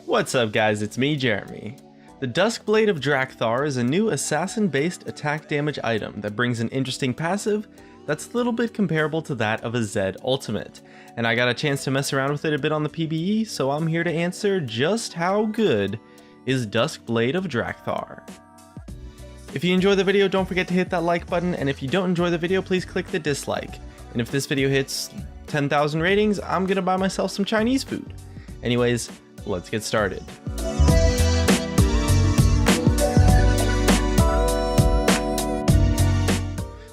What's up guys, it's me, Jeremy. The Duskblade of Draktharr is a new assassin-based attack damage item that brings an interesting passive that's a little bit comparable to that of a Zed ultimate, and I got a chance to mess around with it a bit on the PBE, so I'm here to answer just how good is Duskblade of Draktharr. If you enjoy the video, don't forget to hit that like button, and if you don't enjoy the video, please click the dislike. And if this video hits 10,000 ratings, I'm gonna buy myself some Chinese food. Anyways, let's get started.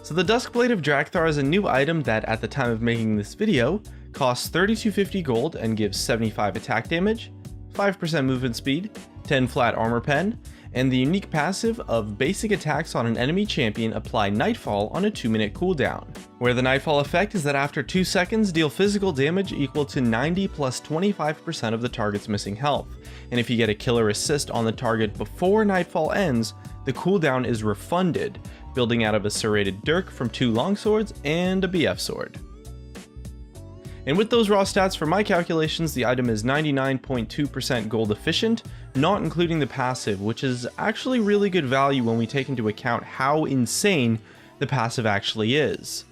So the Duskblade of Draktharr is a new item that, at the time of making this video, costs 3250 gold and gives 75 attack damage, 5% movement speed, 10 flat armor pen, and the unique passive of basic attacks on an enemy champion apply Nightfall on a 2-minute cooldown, where the Nightfall effect is that after 2 seconds deal physical damage equal to 90 plus 25% of the target's missing health, and if you get a killer assist on the target before Nightfall ends, the cooldown is refunded, building out of a serrated dirk from 2 longswords and a BF sword. And with those raw stats, for my calculations, the item is 99.2% gold efficient, not including the passive, which is actually really good value when we take into account how insane the passive actually is.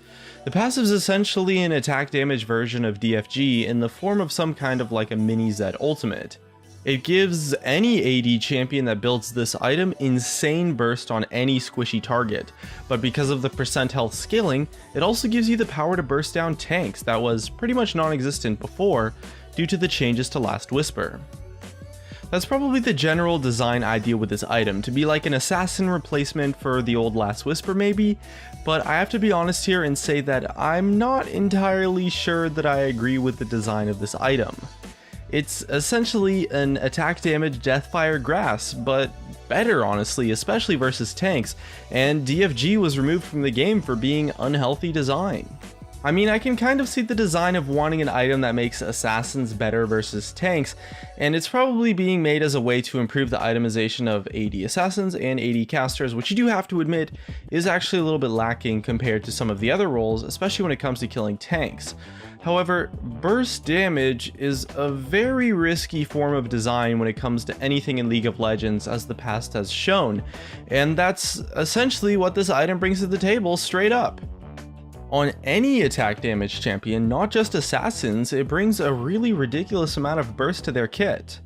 The passive is essentially an attack damage version of DFG in the form of some kind of like a mini Zed ultimate. It gives any AD champion that builds this item insane burst on any squishy target, but because of the percent health scaling, it also gives you the power to burst down tanks that was pretty much non-existent before due to the changes to Last Whisper. That's probably the general design idea with this item, to be like an assassin replacement for the old Last Whisper maybe, but I have to be honest here and say that I'm not entirely sure that I agree with the design of this item. It's essentially an attack damage Deathfire Grass, but better honestly, especially versus tanks, and DFG was removed from the game for being unhealthy design. I mean, I can kind of see the design of wanting an item that makes assassins better versus tanks, and it's probably being made as a way to improve the itemization of AD assassins and AD casters, which you do have to admit is actually a little bit lacking compared to some of the other roles, especially when it comes to killing tanks. However, burst damage is a very risky form of design when it comes to anything in League of Legends, as the past has shown, and that's essentially what this item brings to the table straight up. On any attack damage champion, not just assassins, it brings a really ridiculous amount of burst to their kit.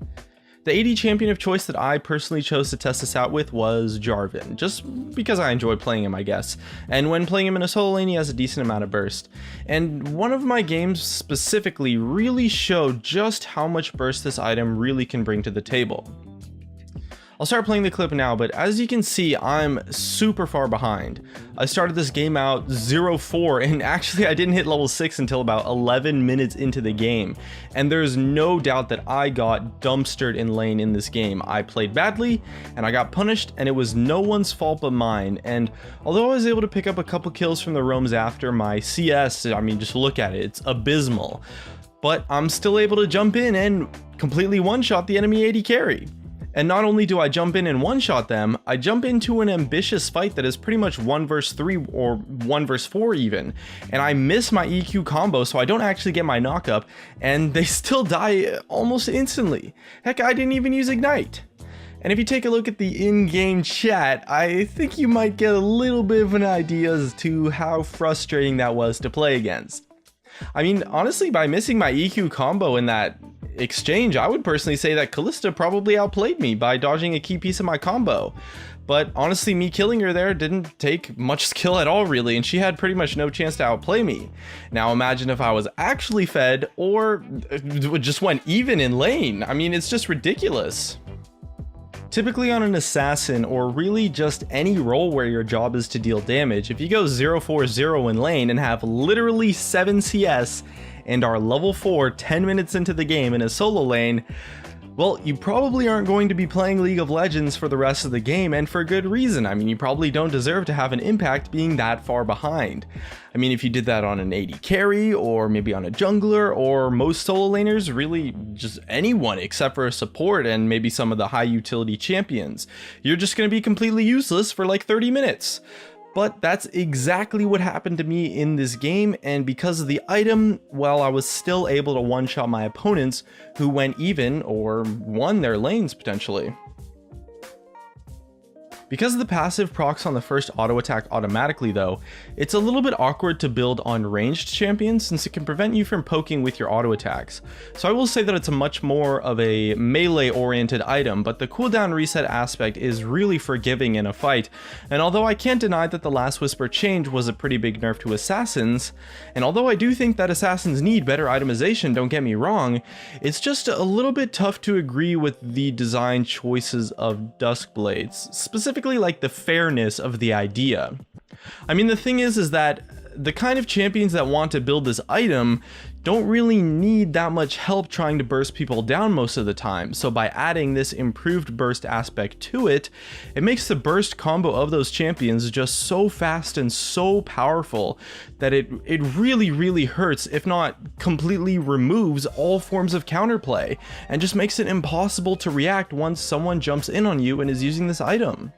The AD champion of choice that I personally chose to test this out with was Jarvan, just because I enjoy playing him, I guess, and when playing him in a solo lane he has a decent amount of burst, and one of my games specifically really showed just how much burst this item really can bring to the table. I'll start playing the clip now, but as you can see, I'm super far behind. I started this game out 0-4, and actually I didn't hit level 6 until about 11 minutes into the game. And there's no doubt that I got dumpstered in lane in this game. I played badly, and I got punished, and it was no one's fault but mine. And although I was able to pick up a couple kills from the roams after, my CS, I mean, just look at it, it's abysmal. But I'm still able to jump in and completely one-shot the enemy AD carry. And not only do I jump in and one-shot them, I jump into an ambitious fight that is pretty much 1 vs 3 or 1 vs 4 even, and I miss my EQ combo, so I don't actually get my knockup, and they still die almost instantly. Heck, I didn't even use Ignite. And if you take a look at the in-game chat, I think you might get a little bit of an idea as to how frustrating that was to play against. I mean, honestly, by missing my EQ combo in that exchange, I would personally say that Kalista probably outplayed me by dodging a key piece of my combo. But honestly, me killing her there didn't take much skill at all really, and she had pretty much no chance to outplay me. Now imagine if I was actually fed or just went even in lane. I mean, it's just ridiculous. Typically on an assassin, or really just any role where your job is to deal damage, if you go 0-4-0 in lane and have literally 7 CS and are level 4 10 minutes into the game in a solo lane, well, you probably aren't going to be playing League of Legends for the rest of the game, and for good reason. I mean, you probably don't deserve to have an impact being that far behind. I mean, if you did that on an AD carry, or maybe on a jungler, or most solo laners, really just anyone except for a support and maybe some of the high utility champions, you're just going to be completely useless for like 30 minutes. But that's exactly what happened to me in this game, and because of the item, well, I was still able to one-shot my opponents who went even or won their lanes potentially. Because the passive procs on the first auto attack automatically though, it's a little bit awkward to build on ranged champions since it can prevent you from poking with your auto attacks. So I will say that it's a much more of a melee oriented item, but the cooldown reset aspect is really forgiving in a fight. And although I can't deny that the Last Whisper change was a pretty big nerf to assassins, and although I do think that assassins need better itemization, don't get me wrong, it's just a little bit tough to agree with the design choices of Duskblades, specifically like the fairness of the idea. I mean, the thing is that the kind of champions that want to build this item don't really need that much help trying to burst people down most of the time, so by adding this improved burst aspect to it, it makes the burst combo of those champions just so fast and so powerful that it really hurts, if not completely removes all forms of counterplay, and just makes it impossible to react once someone jumps in on you and is using this item.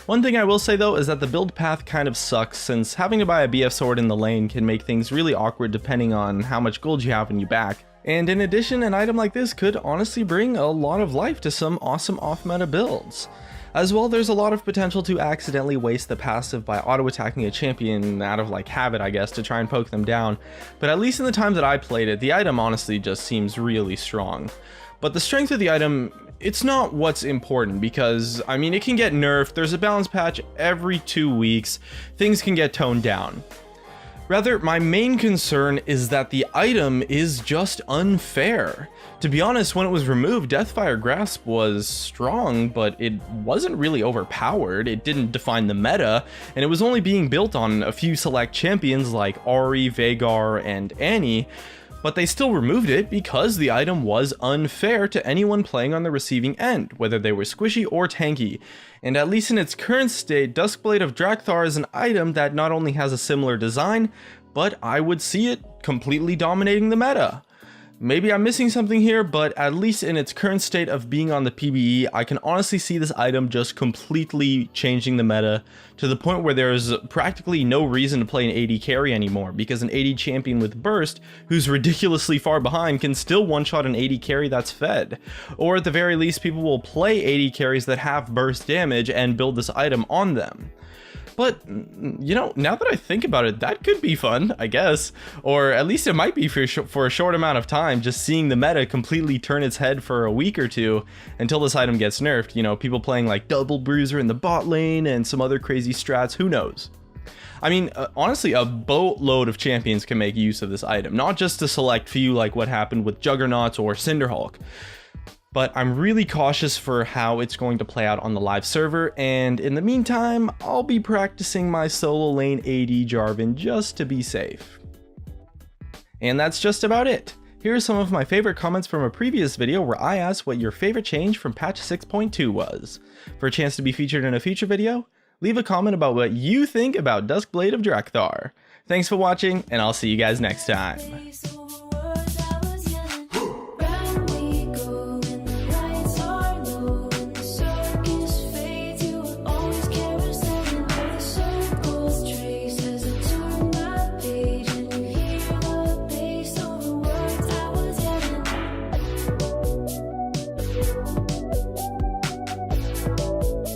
One thing I will say though is that the build path kind of sucks, since having to buy a BF sword in the lane can make things really awkward depending on how much gold you have when you back. And in addition, an item like this could honestly bring a lot of life to some awesome off-meta builds. As well, there's a lot of potential to accidentally waste the passive by auto-attacking a champion out of like habit, I guess, to try and poke them down, but at least in the time that I played it, the item honestly just seems really strong. But the strength of the item, it's not what's important, because, I mean, it can get nerfed, there's a balance patch every 2 weeks, things can get toned down. Rather, my main concern is that the item is just unfair. To be honest, when it was removed, Deathfire Grasp was strong, but it wasn't really overpowered, it didn't define the meta, and it was only being built on a few select champions like Ahri, Veigar, and Annie. But they still removed it because the item was unfair to anyone playing on the receiving end, whether they were squishy or tanky. And at least in its current state, Duskblade of Draktharr is an item that not only has a similar design, but I would see it completely dominating the meta. Maybe I'm missing something here, but at least in its current state of being on the PBE, I can honestly see this item just completely changing the meta to the point where there's practically no reason to play an AD carry anymore, because an AD champion with burst, who's ridiculously far behind, can still one-shot an AD carry that's fed. Or at the very least, people will play AD carries that have burst damage and build this item on them. But, you know, now that I think about it, that could be fun, I guess. Or at least it might be for a short amount of time, just seeing the meta completely turn its head for a week or two until this item gets nerfed. You know, people playing like Double Bruiser in the bot lane and some other crazy strats, who knows? I mean, honestly, a boatload of champions can make use of this item, not just a select few like what happened with Juggernauts or Cinderhulk. But I'm really cautious for how it's going to play out on the live server, and in the meantime, I'll be practicing my solo lane AD Jarvan just to be safe. And that's just about it. Here are some of my favorite comments from a previous video where I asked what your favorite change from patch 6.2 was. For a chance to be featured in a future video, leave a comment about what you think about Duskblade of Draktharr. Thanks for watching, and I'll see you guys next time.